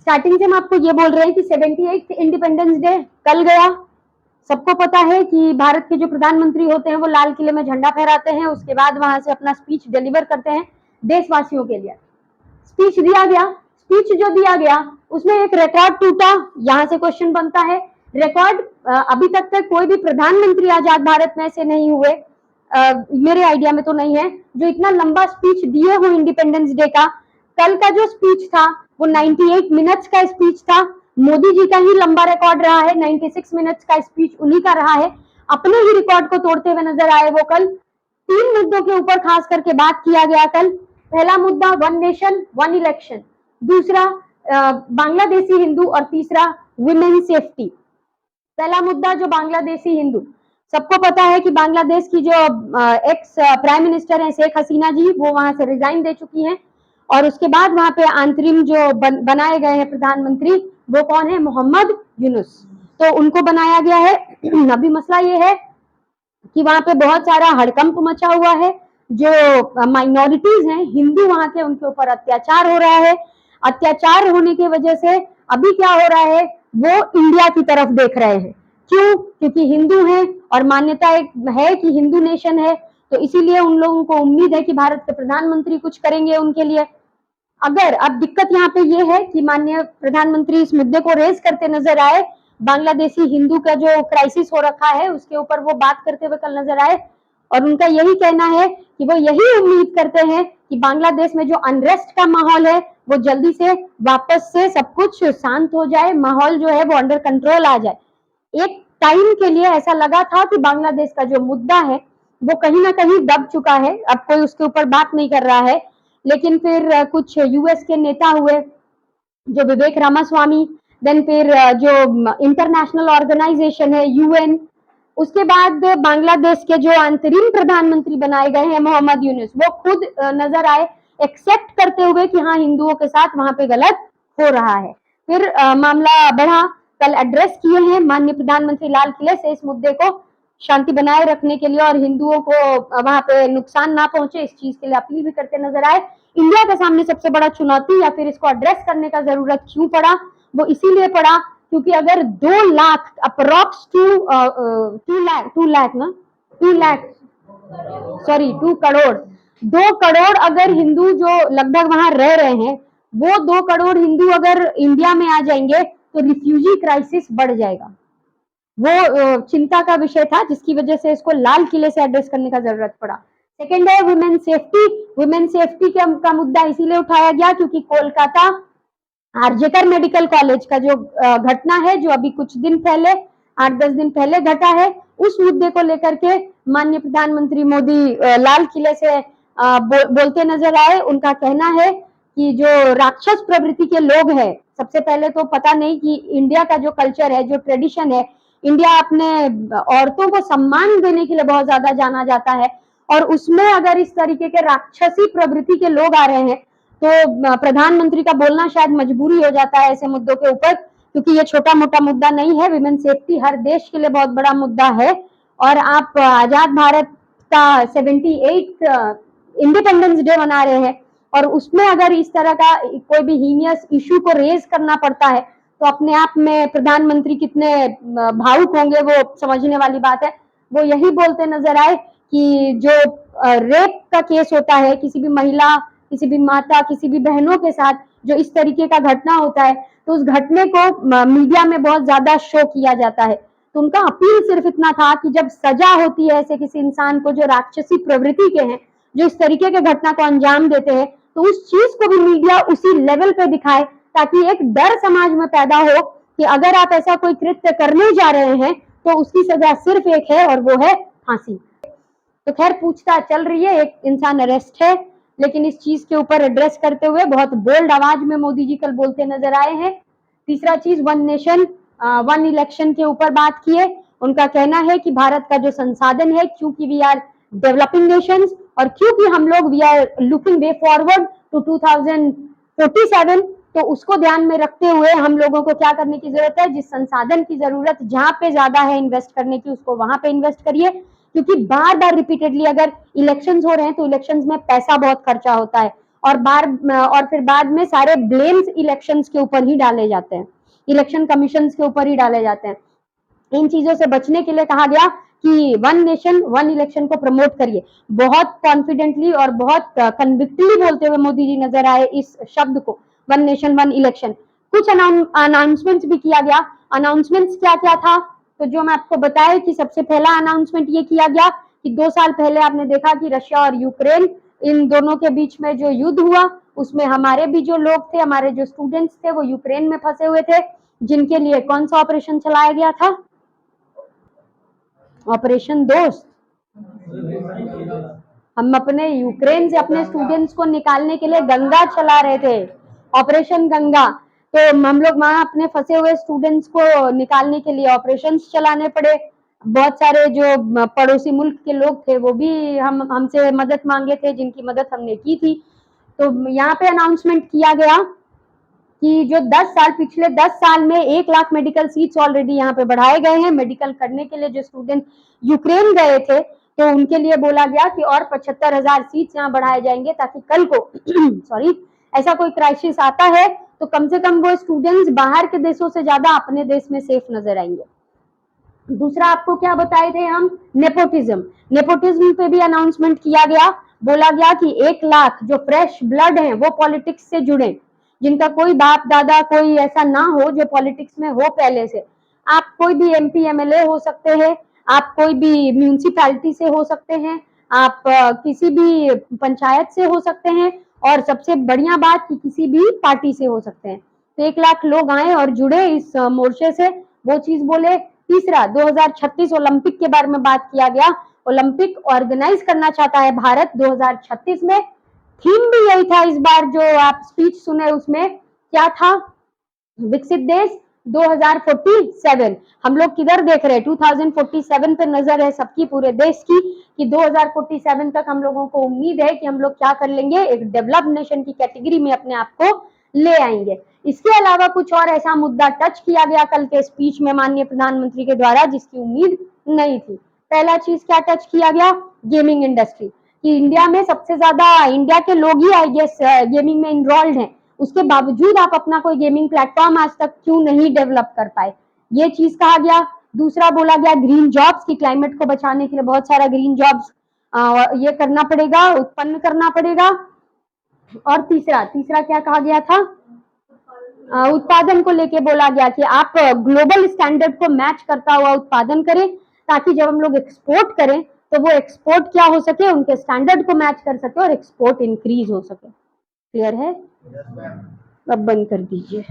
Starting से हम आपको ये बोल रहे हैं कि 78th इंडिपेंडेंस डे कल गया। सबको पता है कि भारत के जो प्रधानमंत्री होते हैं वो लाल किले में झंडा फहराते हैं, उसके बाद वहां से अपना स्पीच डिलीवर करते हैं देशवासियों के लिए। स्पीच दिया गया, स्पीच जो दिया गया उसमें एक रिकॉर्ड टूटा। यहाँ से क्वेश्चन बनता है, रिकॉर्ड अभी तक कोई भी प्रधानमंत्री आजाद भारत में ऐसे नहीं हुए, मेरे आइडिया में तो नहीं है, जो इतना लंबा स्पीच दिए हो इंडिपेंडेंस डे का। कल का जो स्पीच था वो 98 मिनट्स का स्पीच था। मोदी जी का ही लंबा रिकॉर्ड रहा है, 96 मिनट्स का स्पीच उन्हीं का रहा है। अपने ही रिकॉर्ड को तोड़ते हुए नजर आए वो कल। 3 मुद्दों के ऊपर खास करके बात किया गया कल। पहला मुद्दा वन नेशन वन इलेक्शन, दूसरा बांग्लादेशी हिंदू और तीसरा वुमेन सेफ्टी। पहला मुद्दा जो बांग्लादेशी हिंदू, सबको पता है कि बांग्लादेश की जो एक्स प्राइम मिनिस्टर है शेख हसीना जी, वो वहां से रिजाइन दे चुकी हैं और उसके बाद वहां पे अंतरिम जो बनाए गए हैं प्रधानमंत्री, वो कौन है? मोहम्मद यूनुस। तो उनको बनाया गया है। अभी मसला ये है कि वहां पे बहुत सारा हड़कंप मचा हुआ है। जो माइनॉरिटीज हैं हिंदू वहां के, उनके ऊपर अत्याचार हो रहा है। अत्याचार होने की वजह से अभी क्या हो रहा है, वो इंडिया की तरफ देख रहे हैं। क्यों? क्योंकि हिंदू हैं और मान्यता एक है कि हिंदू नेशन है, तो इसीलिए उन लोगों को उम्मीद है कि भारत के प्रधानमंत्री कुछ करेंगे उनके लिए। अगर अब दिक्कत यहाँ पे ये है कि माननीय प्रधानमंत्री इस मुद्दे को रेज करते नजर आए, बांग्लादेशी हिंदू का जो क्राइसिस हो रखा है उसके ऊपर वो बात करते हुए कल नजर आए और उनका यही कहना है कि वो यही उम्मीद करते हैं कि बांग्लादेश में जो अनरेस्ट का माहौल है वो जल्दी से वापस से सब कुछ शांत हो जाए, माहौल जो है वो अंडर कंट्रोल आ जाए। एक टाइम के लिए ऐसा लगा था कि बांग्लादेश का जो मुद्दा है वो कहीं ना कहीं दब चुका है, अब कोई उसके ऊपर बात नहीं कर रहा है। लेकिन फिर कुछ यूएस के नेता हुए जो विवेक रामास्वामी, देन फिर जो इंटरनेशनल ऑर्गेनाइजेशन है यूएन, उसके बाद बांग्लादेश के जो अंतरिम प्रधानमंत्री बनाए गए हैं मोहम्मद यूनुस, वो खुद नजर आए एक्सेप्ट करते हुए कि हाँ हिंदुओं के साथ वहां पे गलत हो रहा है। फिर मामला बढ़ा, कल एड्रेस किए हैं माननीय प्रधानमंत्री लाल किले से इस मुद्दे को शांति बनाए रखने के लिए और हिंदुओं को वहां पे नुकसान ना पहुंचे इस चीज के लिए अपील भी करते नजर आए। इंडिया के सामने सबसे बड़ा चुनौती या फिर इसको एड्रेस करने का जरूरत क्यों पड़ा, वो इसीलिए पड़ा क्योंकि अगर 2 लाख अप्रोक्स 2 करोड़ 2 करोड़ अगर हिंदू जो लगभग वहां रह रहे हैं, वो 2 करोड़ हिंदू अगर इंडिया में आ जाएंगे तो रिफ्यूजी क्राइसिस बढ़ जाएगा। वो चिंता का विषय था जिसकी वजह से इसको लाल किले से एड्रेस करने का जरूरत पड़ा। सेकेंड है वुमेन सेफ्टी। वुमेन सेफ्टी का मुद्दा इसीलिए उठाया गया क्योंकि कोलकाता आरजेकर मेडिकल कॉलेज का जो घटना है, जो अभी कुछ दिन पहले 8-10 दिन पहले घटा है, उस मुद्दे को लेकर के माननीय प्रधानमंत्री मोदी लाल किले से बोलते नजर आए। उनका कहना है कि जो राक्षस प्रवृत्ति के लोग हैं, सबसे पहले तो पता नहीं कि इंडिया का जो कल्चर है, जो ट्रेडिशन है, इंडिया अपने औरतों को सम्मान देने के लिए बहुत ज्यादा जाना जाता है और उसमें अगर इस तरीके के राक्षसी प्रवृत्ति के लोग आ रहे हैं तो प्रधानमंत्री का बोलना शायद मजबूरी हो जाता है ऐसे मुद्दों के ऊपर, क्योंकि ये छोटा मोटा मुद्दा नहीं है। विमेन सेफ्टी हर देश के लिए बहुत बड़ा मुद्दा है और आप आजाद भारत का 78 इंडिपेंडेंस डे मना रहे हैं और उसमें अगर इस तरह का कोई भी हीनियस इशू को रेज करना पड़ता है तो अपने आप में प्रधानमंत्री कितने भावुक होंगे वो समझने वाली बात है। वो यही बोलते नजर आए कि जो रेप का केस होता है, किसी भी महिला, किसी भी माता, किसी भी बहनों के साथ जो इस तरीके का घटना होता है तो उस घटने को मीडिया में बहुत ज्यादा शो किया जाता है। तो उनका अपील सिर्फ इतना था कि जब सजा होती है ऐसे किसी इंसान को जो राक्षसी प्रवृत्ति के हैं, जो इस तरीके के घटना को अंजाम देते हैं, तो उस चीज को भी मीडिया उसी लेवल पे दिखाए ताकि एक डर समाज में पैदा हो कि अगर आप ऐसा कोई कृत्य करने जा रहे हैं तो उसकी सजा सिर्फ एक है और वो है फांसी। तो खैर पूछताछ चल रही है, एक इंसान अरेस्ट है, लेकिन इस चीज के ऊपर एड्रेस करते हुए बहुत बोल्ड आवाज में मोदी जी कल बोलते नजर आए हैं। तीसरा चीज वन नेशन वन इलेक्शन के ऊपर बात किए। उनका कहना है कि भारत का जो संसाधन है, क्योंकि वी आर डेवलपिंग नेशंस और क्योंकि हम लोग we are looking way forward to 2047, तो उसको ध्यान में रखते हुए हम लोगों को क्या करने की जरूरत है, जिस संसाधन की जरूरत जहां पे ज्यादा है इन्वेस्ट करने की उसको वहां पे इन्वेस्ट करिए, क्योंकि बार बार रिपीटेडली अगर इलेक्शंस हो रहे हैं तो इलेक्शंस में पैसा बहुत खर्चा होता है और फिर बाद में सारे ब्लेम्स इलेक्शंस के ऊपर ही डाले जाते हैं, इलेक्शन कमीशन के ऊपर ही डाले जाते हैं। इन चीजों से बचने के लिए कहा गया कि वन नेशन वन इलेक्शन को प्रमोट करिए। बहुत कॉन्फिडेंटली और बहुत कन्विक्टली बोलते हुए मोदी जी नजर आए इस शब्द को, वन नेशन वन इलेक्शन। कुछ अनाउंसमेंट्स भी किया गया। अनाउंसमेंट्स क्या क्या था, तो जो मैं आपको बताया कि सबसे पहला अनाउंसमेंट ये किया गया कि 2 साल पहले आपने देखा कि रशिया और यूक्रेन, इन दोनों के बीच में जो युद्ध हुआ उसमें हमारे भी जो लोग थे, हमारे जो स्टूडेंट्स थे वो यूक्रेन में फंसे हुए थे, जिनके लिए कौन सा ऑपरेशन चलाया गया था, ऑपरेशन दोस्त। हम अपने यूक्रेन से अपने स्टूडेंट्स को निकालने के लिए गंगा चला रहे थे, ऑपरेशन गंगा। तो हम लोग वहां अपने फंसे हुए स्टूडेंट्स को निकालने के लिए ऑपरेशंस चलाने पड़े। बहुत सारे जो पड़ोसी मुल्क के लोग थे वो भी हमसे मदद मांगे थे, जिनकी मदद हमने की थी। तो यहाँ पे अनाउंसमेंट किया गया कि जो 10 साल, पिछले 10 साल में 1 लाख मेडिकल सीट्स ऑलरेडी यहाँ पे बढ़ाए गए हैं। मेडिकल करने के लिए जो स्टूडेंट यूक्रेन गए थे तो उनके लिए बोला गया कि और 75,000 सीट्स यहाँ बढ़ाए जाएंगे, ताकि कल को सॉरी ऐसा कोई क्राइसिस आता है तो कम से कम वो स्टूडेंट्स बाहर के देशों से ज्यादा अपने देश में सेफ नजर आएंगे। दूसरा आपको क्या बताए थे हम, नेपोटिज्म। नेपोटिज्म पे भी अनाउंसमेंट किया गया, बोला गया कि 1 लाख जो फ्रेश ब्लड हैं वो पॉलिटिक्स से जुड़े, जिनका कोई बाप दादा कोई ऐसा ना हो जो पॉलिटिक्स में हो पहले से। आप कोई भी एमपी एमएलए हो सकते हैं, आप कोई भी म्यूनिसिपैलिटी से हो सकते हैं, आप किसी भी पंचायत से हो सकते हैं, और सबसे बढ़िया बात कि किसी भी पार्टी से हो सकते हैं। तो 1 लाख लोग आए और जुड़े इस मोर्चे से, वो चीज बोले। तीसरा 2036 ओलंपिक के बारे में बात किया गया। ओलंपिक ऑर्गेनाइज करना चाहता है भारत 2036 में। थीम भी यही था इस बार, जो आप स्पीच सुने उसमें क्या था, विकसित देश 2047। हम लोग किधर देख रहे हैं, 2047 पे नजर है सबकी, पूरे देश की, कि 2047 तक हम लोगों को उम्मीद है कि हम लोग क्या कर लेंगे, एक डेवलप्ड नेशन की कैटेगरी में अपने आप को ले आएंगे। इसके अलावा कुछ और ऐसा मुद्दा टच किया गया कल के स्पीच में माननीय प्रधानमंत्री के द्वारा जिसकी उम्मीद नहीं थी। पहला चीज क्या टच किया गया, गेमिंग इंडस्ट्री, कि इंडिया में सबसे ज्यादा इंडिया के लोग ही आई गेस गेमिंग में इन्वॉल्व हैं, उसके बावजूद आप अपना कोई गेमिंग प्लेटफॉर्म आज तक क्यों नहीं डेवलप कर पाए, ये चीज कहा गया। दूसरा बोला गया ग्रीन जॉब्स, की क्लाइमेट को बचाने के लिए बहुत सारा ग्रीन जॉब्स ये करना पड़ेगा, उत्पन्न करना पड़ेगा। और तीसरा क्या कहा गया था, उत्पादन को लेके बोला गया कि आप ग्लोबल स्टैंडर्ड को मैच करता हुआ उत्पादन करें, ताकि जब हम लोग एक्सपोर्ट करें तो वो एक्सपोर्ट क्या हो सके, उनके स्टैंडर्ड को मैच कर सके और एक्सपोर्ट इंक्रीज हो सके। क्लियर है? अब बंद कर दीजिए।